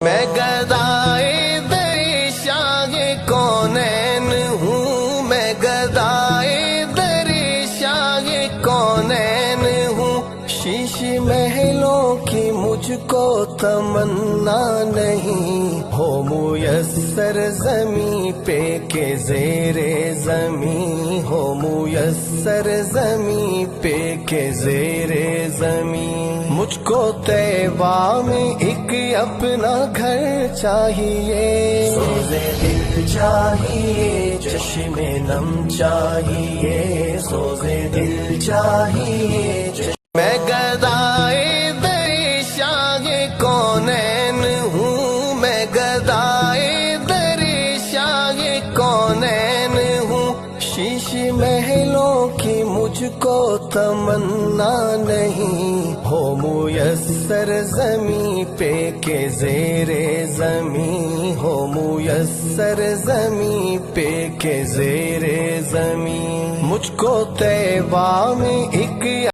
میں گدائے درشاہ کونین ہوں، میں گدائے درشاہ کونین ہوں، شیش محلوں کی مجھ کو تمنا نہیں، ہو میسر زمیں پہ کہ زیر زمیں، ہو میسر زمیں پہ کہ زیر زمیں۔ مجھ کو طیبہ میں ایک اپنا گھر چاہیے، سوز دل چاہیے، چشم نم چاہیے، سوز دل چاہیے۔ میں گدائے درشاہ کونین ہوں، میں گدائے درشاہ کونین ہوں، شیش محلوں کی مجھ کو تمنا نہیں، ہو میسر زمیں پہ کہ زیر زمیں، ہو میسر زمیں پہ کہ زیر زمیں۔ مجھ کو طیبہ میں ایک